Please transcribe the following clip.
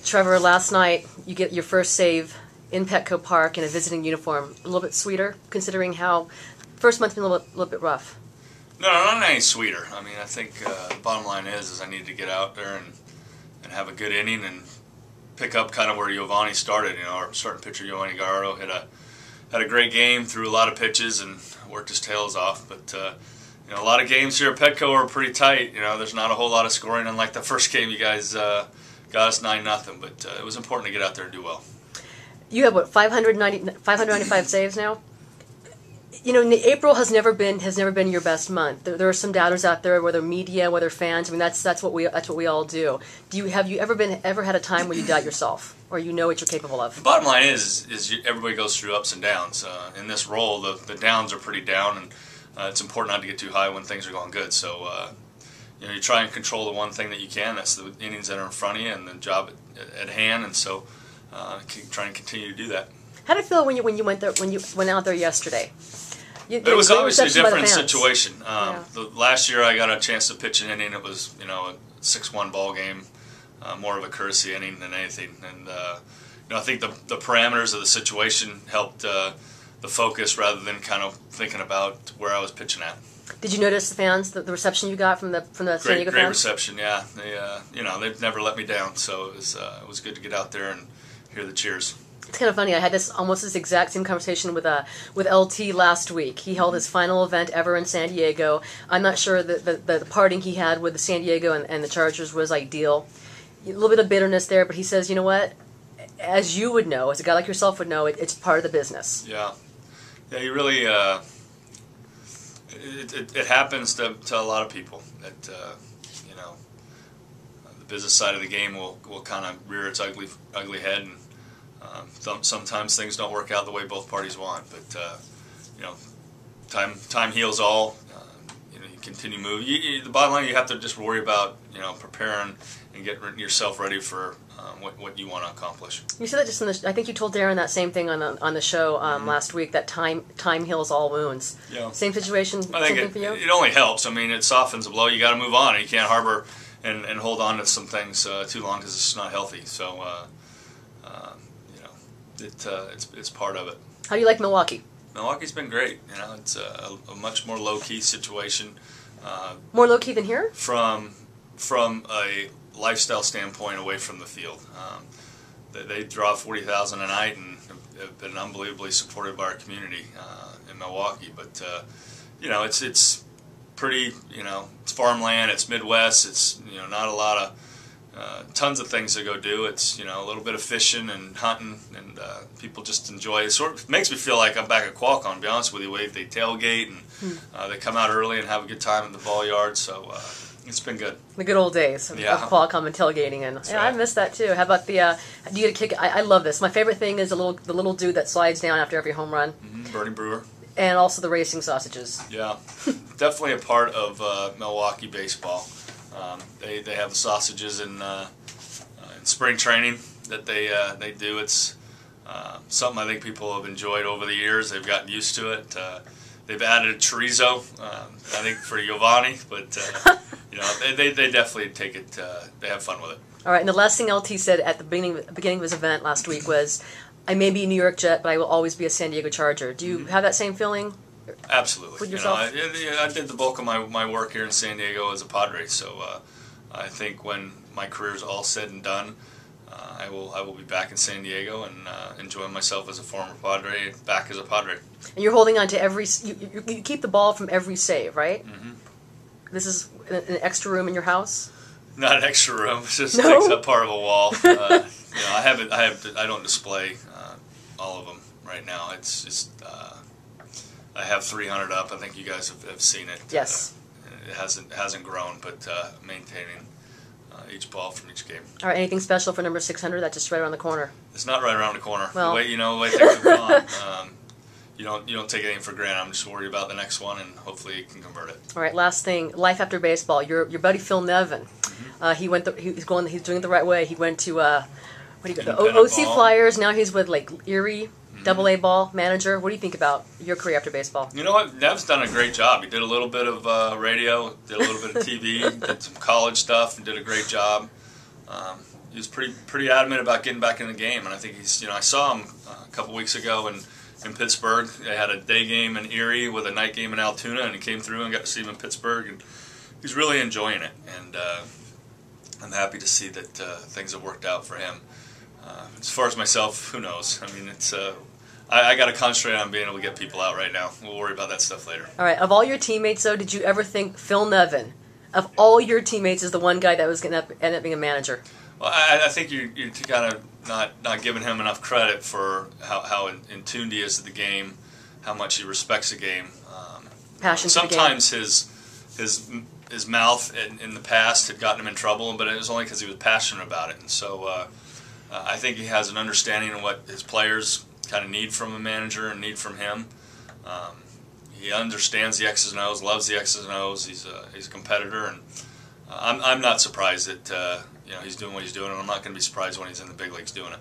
Trevor, last night you get your first save in Petco Park in a visiting uniform. A little bit sweeter, considering how first month's been a little bit rough. No, not any sweeter. I mean, I think the bottom line is I need to get out there and have a good inning and pick up kind of where Giovanni started. You know, our starting pitcher Giovanni Garro had a great game, threw a lot of pitches and worked his tails off. But you know, a lot of games here at Petco are pretty tight. You know, there's not a whole lot of scoring. Unlike the first game, you guys got us 9-0. But it was important to get out there and do well. You have what, 595 saves now? You know, April has never been your best month. There are some doubters out there, whether media, whether fans. I mean, that's what we all do. Have you ever had a time where you doubt yourself, or you know what you're capable of? The bottom line is everybody goes through ups and downs. In this role, the downs are pretty down, and it's important not to get too high when things are going good. So you know, you try and control the one thing that you can. That's the innings that are in front of you and the job at hand. And so try and continue to do that. How did it feel when you went out there yesterday? It was obviously a different situation. Yeah. The last year I got a chance to pitch an inning. It was, you know, a 6-1 ball game, more of a courtesy inning than anything. And you know, I think the parameters of the situation helped the focus rather than kind of thinking about where I was pitching at. Did you notice the fans, the reception you got from the San Diego fans? Great reception, yeah. They you know, they've never let me down, so it was good to get out there and hear the cheers. It's kind of funny. I had almost this exact same conversation with LT last week. He held his final event ever in San Diego. I'm not sure that the parting he had with the San Diego and the Chargers was ideal. A little bit of bitterness there, but he says, you know what? As you would know, as a guy like yourself would know, it's part of the business. Yeah, yeah. You really it happens to a lot of people that you know, the business side of the game will kind of rear its ugly head, and sometimes things don't work out the way both parties want, but you know, time heals all. You know, you continue moving. The bottom line, you have to just worry about, you know, preparing and getting yourself ready for what you want to accomplish. You said that just I think you told Darren that same thing on the show last week, that time heals all wounds. Yeah. Same situation. I think same thing for you? It only helps. I mean, it softens the blow. You got to move on. You can't harbor and hold on to some things too long, because it's not healthy. So. It's part of it. How do you like Milwaukee? Milwaukee's been great. You know, it's a much more low-key situation. More low-key than here? From a lifestyle standpoint, away from the field. They draw 40,000 a night and have been unbelievably supported by our community in Milwaukee. But you know, it's pretty. You know, it's farmland. It's Midwest. It's, you know, not a lot of. Tons of things to go do. It's, you know, a little bit of fishing and hunting, and people just enjoy it. It sort of makes me feel like I'm back at Qualcomm, to be honest with you. They tailgate and they come out early and have a good time in the ball yard. So it's been good. The good old days of Qualcomm and tailgating, and yeah, right. I miss that too. How about the? Do you get a kick? I love this. My favorite thing is the little dude that slides down after every home run. Bernie Brewer. And also the racing sausages. Yeah, definitely a part of Milwaukee baseball. They have the sausages in spring training that they do. It's something I think people have enjoyed over the years. They've gotten used to it. They've added chorizo, I think, for Giovanni, but you know, they definitely take it. They have fun with it. All right, and the last thing LT said at the beginning of his event last week was, "I may be a New York Jet, but I will always be a San Diego Charger." Do you have that same feeling? Absolutely. With yourself? You know, I did the bulk of my work here in San Diego as a Padre, so I think when my career is all said and done, I will be back in San Diego and enjoying myself as a former Padre, back as a Padre. And you're holding on to every. You keep the ball from every save, right? Mm-hmm. This is an extra room in your house. Not an extra room. It just takes up part of a wall. You know, I don't display all of them right now. It's just. I have 300 up. I think you guys have seen it. Yes. It hasn't grown, but maintaining each ball from each game. All right. Anything special for number 600? That's just right around the corner. It's not right around the corner. Well, the way things have gone, you don't take anything for granted. I'm just worried about the next one, and hopefully you can convert it. All right. Last thing, life after baseball. Your buddy Phil Nevin. Mm-hmm. He's doing it the right way. He went to the OC Flyers. Now he's with like Erie. Double-A ball manager. What do you think about your career after baseball? You know what? Nev's done a great job. He did a little bit of radio, did a little bit of TV, did some college stuff, and did a great job. he was pretty adamant about getting back in the game, and I think he's, I saw him a couple weeks ago in Pittsburgh. They had a day game in Erie with a night game in Altoona, and he came through and got to see him in Pittsburgh, and he's really enjoying it. And I'm happy to see that things have worked out for him. As far as myself, who knows? I mean, it's I got to concentrate on being able to get people out right now. We'll worry about that stuff later. All right. Of all your teammates, though, did you ever think Phil Nevin, of all your teammates, is the one guy that was going to end up being a manager? Well, I think you're kind of not giving him enough credit for how in tuned he is to the game, how much he respects the game. Passion for the game. Sometimes his mouth in the past had gotten him in trouble, but it was only because he was passionate about it. And so I think he has an understanding of what his players kind of need from a manager and need from him. He understands the X's and O's, loves the X's and O's. He's a competitor, and I'm not surprised that he's doing what he's doing, and I'm not going to be surprised when he's in the big leagues doing it.